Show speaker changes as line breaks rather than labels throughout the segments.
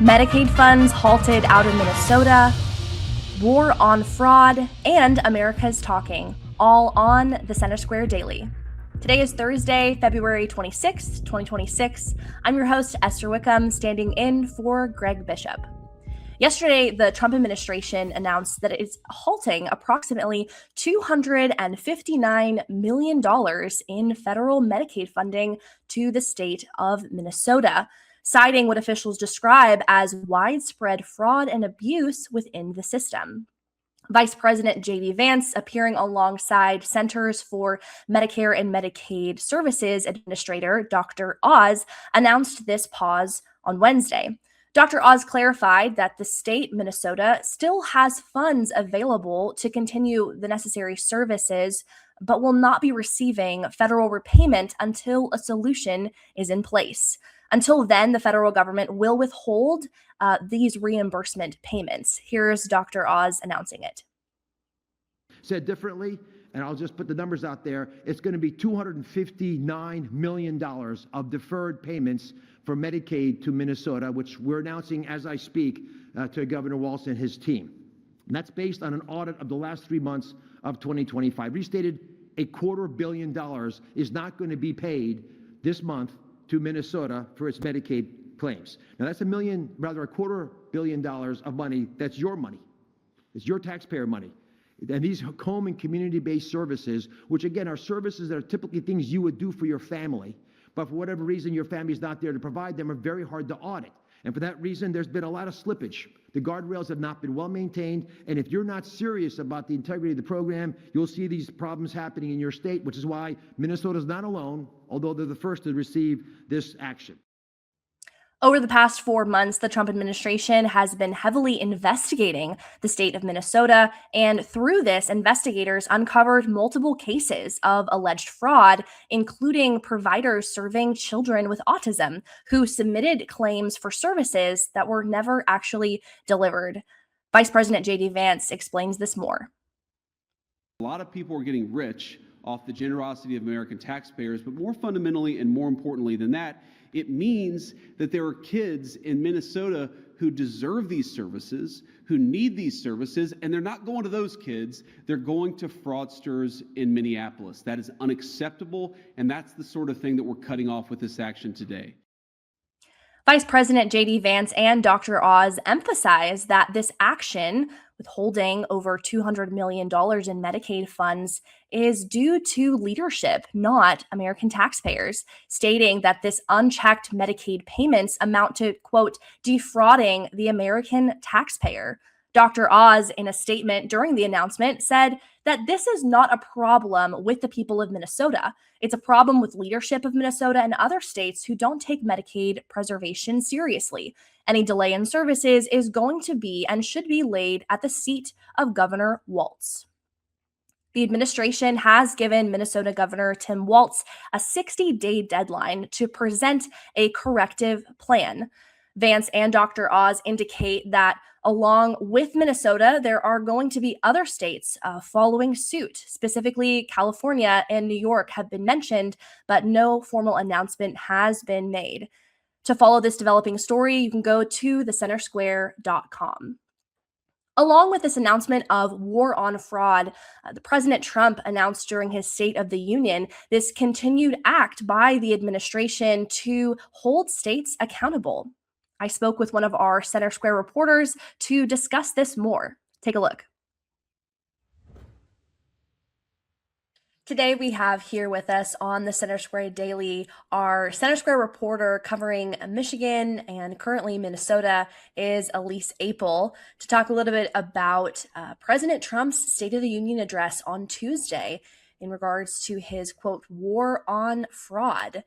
Medicaid funds halted out of Minnesota, war on fraud, and America's talking, all on the Center Square Daily. Today is Thursday, February 26, 2026. I'm your host, Esther Wickham, standing in for Greg Bishop. Yesterday, the Trump administration announced that it is halting approximately $259 million in federal Medicaid funding to the state of Minnesota, citing what officials describe as widespread fraud and abuse within the system. Vice President J.D. Vance, appearing alongside Centers for Medicare and Medicaid Services Administrator Dr. Oz, announced this pause on Wednesday. Dr. Oz clarified that the state, Minnesota, still has funds available to continue the necessary services, but will not be receiving federal repayment until a solution is in place. Until then, the federal government will withhold these reimbursement payments. Here's Dr. Oz announcing it.
Said differently, and I'll just put the numbers out there, it's going to be $259 million of deferred payments for Medicaid to Minnesota, which we're announcing as I speak to Governor Walz and his team. And that's based on an audit of the last 3 months of 2025. Restated, $250 million is not going to be paid this month to Minnesota for its Medicaid claims. Now that's $250 million of money. That's your money. It's your taxpayer money. And these home and community-based services, which again are services that are typically things you would do for your family, but for whatever reason your family's not there to provide them, are very hard to audit. And for that reason, there's been a lot of slippage. The guardrails have not been well maintained, and if you're not serious about the integrity of the program, you'll see these problems happening in your state, which is why Minnesota's not alone, although they're the first to receive this action.
Over the past 4 months, the Trump administration has been heavily investigating the state of Minnesota, and through this, investigators uncovered multiple cases of alleged fraud, including providers serving children with autism who submitted claims for services that were never actually delivered. Vice President J.D. Vance explains this more.
A lot of people are getting rich off the generosity of American taxpayers, but more fundamentally and more importantly than that, it means that there are kids in Minnesota who deserve these services, who need these services, and they're not going to those kids. They're going to fraudsters in Minneapolis. That is unacceptable, and that's the sort of thing that we're cutting off with this action today.
Vice President J.D. Vance and Dr. Oz emphasized that this action, withholding over $200 million in Medicaid funds, is due to leadership, not American taxpayers, stating that this unchecked Medicaid payments amount to, quote, defrauding the American taxpayer. Dr. Oz, in a statement during the announcement, said that this is not a problem with the people of Minnesota. It's a problem with leadership of Minnesota and other states who don't take Medicaid preservation seriously. Any delay in services is going to be and should be laid at the seat of Governor Walz. The administration has given Minnesota Governor Tim Walz a 60-day deadline to present a corrective plan. Vance and Dr. Oz indicate that along with Minnesota, there are going to be other states following suit. Specifically, California and New York have been mentioned, but no formal announcement has been made. To follow this developing story, you can go to thecentersquare.com. Along with this announcement of war on fraud, the President Trump announced during his State of the Union this continued act by the administration to hold states accountable. I spoke with one of our Center Square reporters to discuss this more. Take a look. Today we have here with us on the Center Square Daily our Center Square reporter covering Michigan and currently Minnesota is Elyse Apel to talk a little bit about President Trump's State of the Union address on Tuesday in regards to his, quote, war on fraud.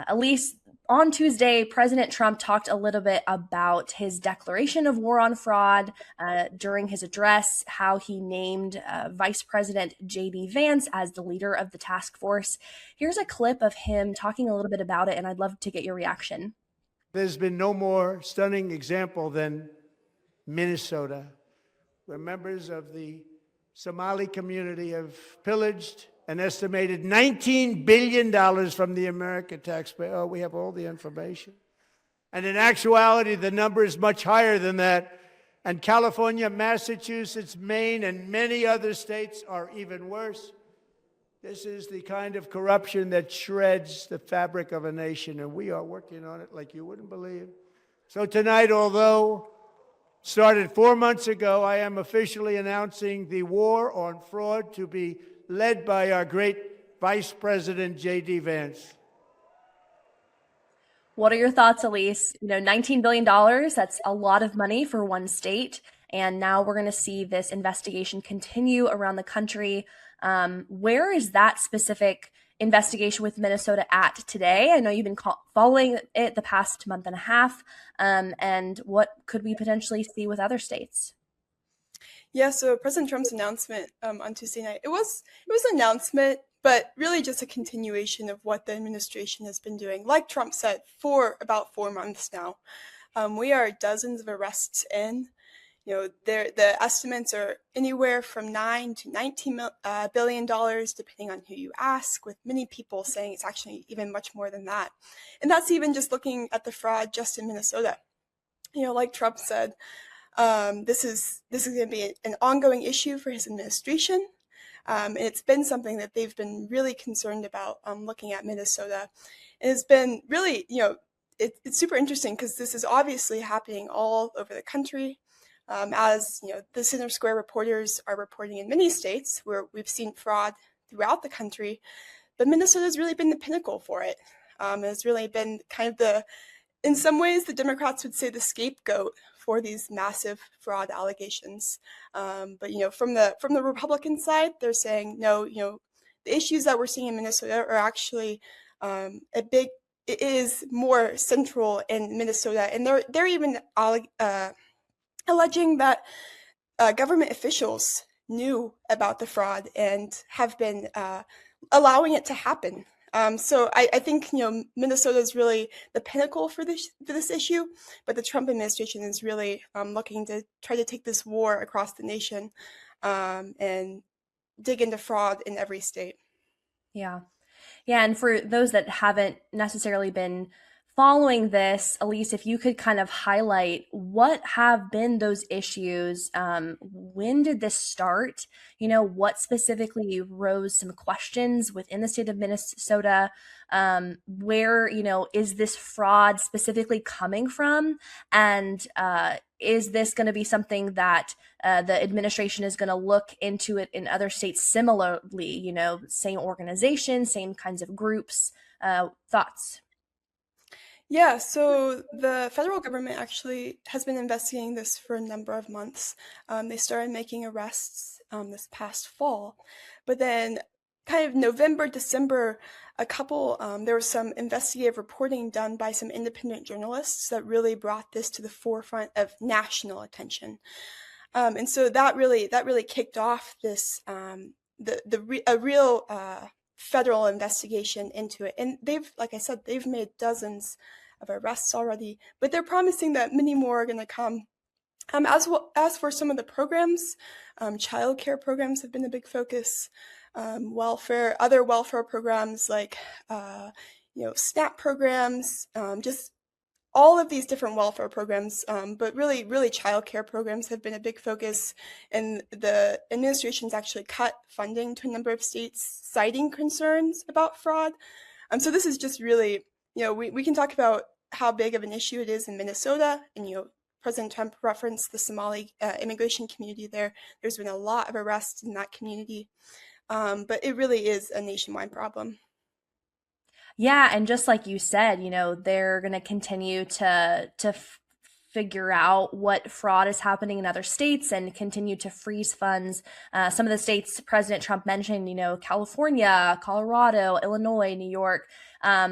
Elyse, on Tuesday, President Trump talked a little bit about his declaration of war on fraud during his address, how he named Vice President J.D. Vance as the leader of the task force. Here's a clip of him talking a little bit about it, and I'd love to get your reaction.
There's been no more stunning example than Minnesota, where members of the Somali community have pillaged an estimated $19 billion from the American taxpayer. Oh, we have all the information. And in actuality, the number is much higher than that. And California, Massachusetts, Maine, and many other states are even worse. This is the kind of corruption that shreds the fabric of a nation, and we are working on it like you wouldn't believe. So tonight, although started 4 months ago, I am officially announcing the war on fraud to be led by our great Vice President J.D. Vance.
What are your thoughts, Elyse? $19 billion, that's a lot of money for one state. And now we're going to see this investigation continue around the country. Where is that specific investigation with Minnesota at today? I know you've been following it the past month and a half. And what could we potentially see with other states?
Yeah, so President Trump's announcement on Tuesday night, it was an announcement, but really just a continuation of what the administration has been doing. Like Trump said, for about 4 months now. We are dozens of arrests in. The estimates are anywhere from $9 to $19 billion, depending on who you ask, with many people saying it's actually even much more than that. And that's even just looking at the fraud just in Minnesota. Like Trump said, this is going to be an ongoing issue for his administration. And it's been something that they've been really concerned about looking at Minnesota. And it's been really, it's super interesting because this is obviously happening all over the country. As the Center Square reporters are reporting in many states where we've seen fraud throughout the country, but Minnesota has really been the pinnacle for it. It's really been kind of in some ways, the Democrats would say the scapegoat for these massive fraud allegations. But from the Republican side, they're saying no. The issues that we're seeing in Minnesota are actually it is more central in Minnesota, and they're even alleging that government officials knew about the fraud and have been allowing it to happen. So I think Minnesota is really the pinnacle for this issue, but the Trump administration is really looking to try to take this war across the nation and dig into fraud in every state.
Yeah. And for those that haven't necessarily been following this, Elyse, if you could kind of highlight what have been those issues, when did this start? What specifically rose some questions within the state of Minnesota? Where, is this fraud specifically coming from? And is this going to be something that the administration is going to look into it in other states similarly, same organizations, same kinds of groups? Thoughts?
Yeah, so the federal government actually has been investigating this for a number of months. They started making arrests this past fall, but then kind of November, December, there was some investigative reporting done by some independent journalists that really brought this to the forefront of national attention. And so that really kicked off this a real federal investigation into it. And like I said, they've made dozens of arrests already, but they're promising that many more are going to come. As for some of the programs, child care programs have been a big focus. Other welfare programs like, SNAP programs, just all of these different welfare programs, but really child care programs have been a big focus. And the administration's actually cut funding to a number of states, citing concerns about fraud. So this is just really, we can talk about how big of an issue it is in Minnesota. And, President Trump referenced the Somali immigration community there. There's been a lot of arrests in that community. But it really is a nationwide problem.
Yeah, and just like you said, they're going to continue to figure out what fraud is happening in other states and continue to freeze funds. Some of the states President Trump mentioned, California, Colorado, Illinois, New York,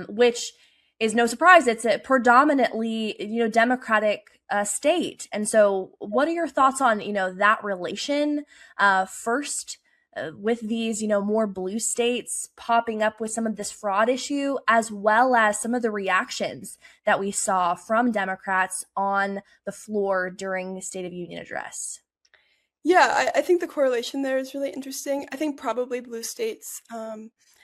which is no surprise. It's a predominantly, Democratic state. And so what are your thoughts on, that relation first? With these, more blue states popping up with some of this fraud issue, as well as some of the reactions that we saw from Democrats on the floor during the State of Union address.
Yeah, I think the correlation there is really interesting. I think probably blue states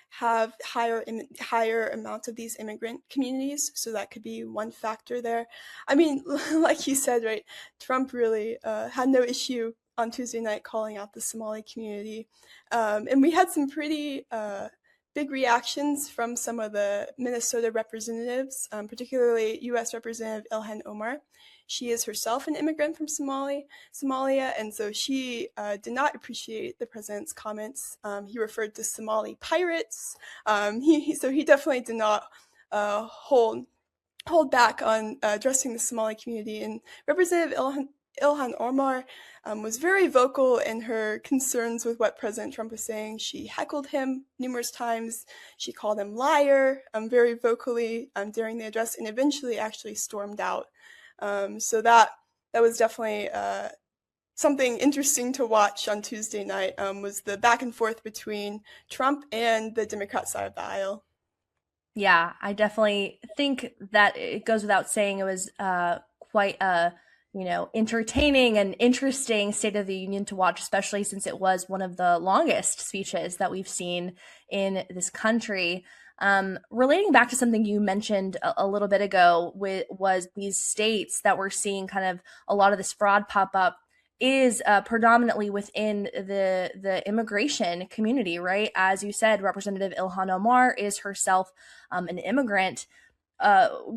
have higher amounts of these immigrant communities. So that could be one factor there. I mean, like you said, right? Trump really had no issue on Tuesday night calling out the Somali community, and we had some pretty big reactions from some of the Minnesota representatives, particularly U.S. Representative Ilhan Omar. She is herself an immigrant from Somalia, and so she did not appreciate the president's comments. He referred to Somali pirates. So he definitely did not hold back on addressing the Somali community. And Representative Ilhan Omar was very vocal in her concerns with what President Trump was saying. She heckled him numerous times. She called him liar very vocally during the address, and eventually actually stormed out. So that was definitely something interesting to watch on Tuesday night, was the back and forth between Trump and the Democrat side of the aisle.
Yeah, I definitely think that it goes without saying it was quite a entertaining and interesting State of the Union to watch, especially since it was one of the longest speeches that we've seen in this country. Relating back to something you mentioned a little bit ago, was these states that we're seeing kind of a lot of this fraud pop up is predominantly within the immigration community, right? As you said, Representative Ilhan Omar is herself an immigrant.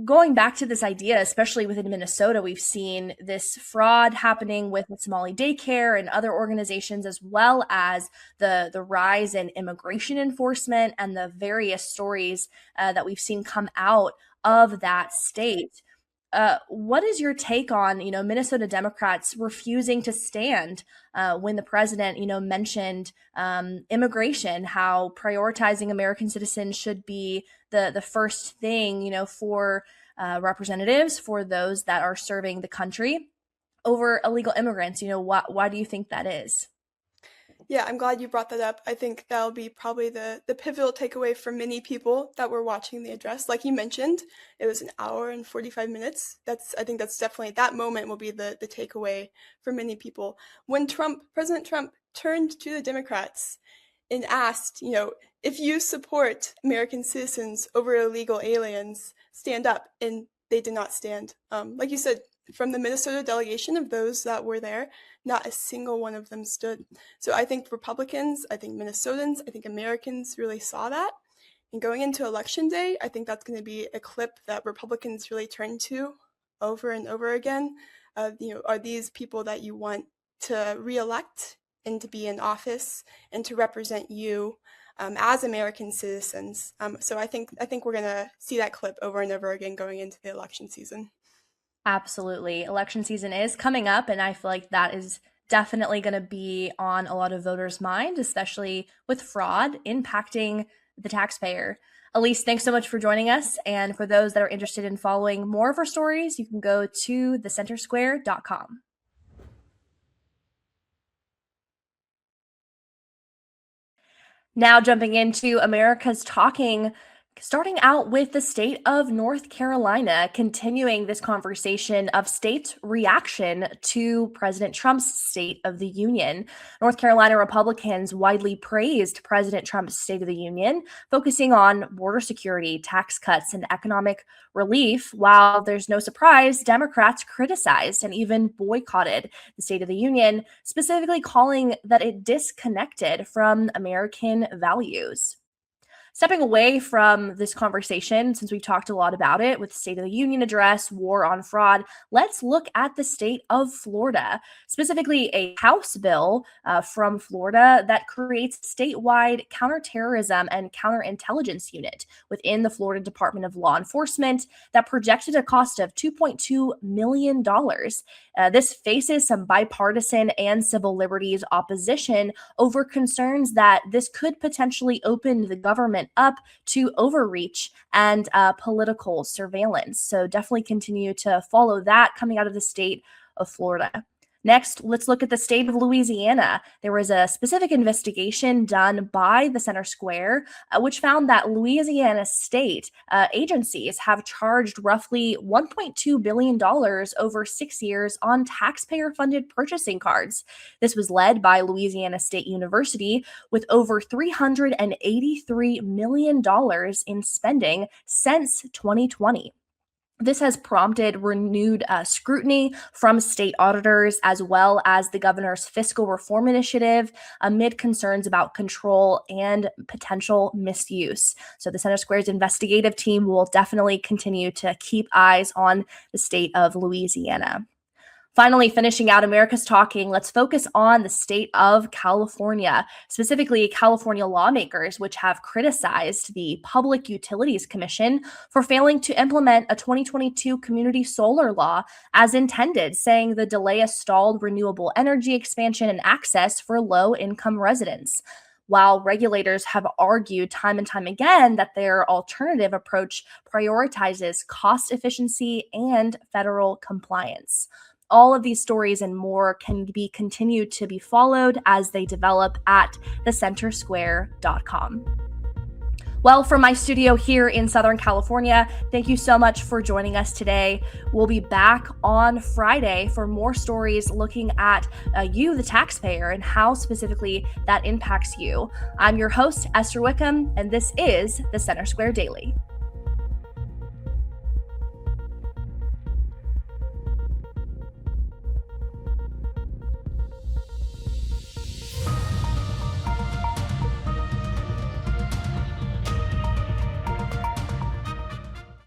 Going back to this idea, especially within Minnesota, we've seen this fraud happening with Somali daycare and other organizations, as well as the rise in immigration enforcement and the various stories that we've seen come out of that state. What is your take on, Minnesota Democrats refusing to stand when the president, mentioned immigration, how prioritizing American citizens should be the first thing, for representatives, for those that are serving the country over illegal immigrants? Why do you think that is?
Yeah, I'm glad you brought that up. I think that'll be probably the pivotal takeaway for many people that were watching the address. Like you mentioned, it was an hour and 45 minutes. I think that's definitely, that moment will be the takeaway for many people. When President Trump turned to the Democrats and asked, if you support American citizens over illegal aliens, stand up. And they did not stand. Like you said, from the Minnesota delegation of those that were there, not a single one of them stood. So I think Republicans, I think Minnesotans, I think Americans really saw that. And going into Election Day, I think that's going to be a clip that Republicans really turn to over and over again. Are these people that you want to reelect and to be in office and to represent you as American citizens? So I think we're going to see that clip over and over again going into the election season.
Absolutely. Election season is coming up, and I feel like that is definitely going to be on a lot of voters' mind, especially with fraud impacting the taxpayer. Elyse, thanks so much for joining us. And for those that are interested in following more of our stories, you can go to thecentersquare.com. Now jumping into America's Talking, starting out with the state of North Carolina, continuing this conversation of state reaction to President Trump's State of the Union. North Carolina Republicans widely praised President Trump's State of the Union, focusing on border security, tax cuts, and economic relief, while there's no surprise, Democrats criticized and even boycotted the State of the Union, specifically calling that it disconnected from American values. Stepping away from this conversation, since we've talked a lot about it with State of the Union address, war on fraud, let's look at the state of Florida, specifically a House bill from Florida that creates a statewide counterterrorism and counterintelligence unit within the Florida Department of Law Enforcement that projected a cost of $2.2 million. This faces some bipartisan and civil liberties opposition over concerns that this could potentially open the government up to overreach and political surveillance. So definitely continue to follow that coming out of the state of Florida. Next, let's look at the state of Louisiana. There was a specific investigation done by the Center Square, which found that Louisiana state agencies have charged roughly $1.2 billion over 6 years on taxpayer-funded purchasing cards. This was led by Louisiana State University, with over $383 million in spending since 2020. This has prompted renewed scrutiny from state auditors as well as the governor's fiscal reform initiative amid concerns about control and potential misuse. So the Center Square's investigative team will definitely continue to keep eyes on the state of Louisiana. Finally, finishing out America's Talking, let's focus on the state of California, specifically California lawmakers, which have criticized the Public Utilities Commission for failing to implement a 2022 community solar law as intended, saying the delay has stalled renewable energy expansion and access for low-income residents. While regulators have argued time and time again that their alternative approach prioritizes cost efficiency and federal compliance. All of these stories and more can be continued to be followed as they develop at thecentersquare.com. Well, from my studio here in Southern California, thank you so much for joining us today. We'll be back on Friday for more stories looking at you, the taxpayer, and how specifically that impacts you. I'm your host, Esther Wickham, and this is the Center Square Daily.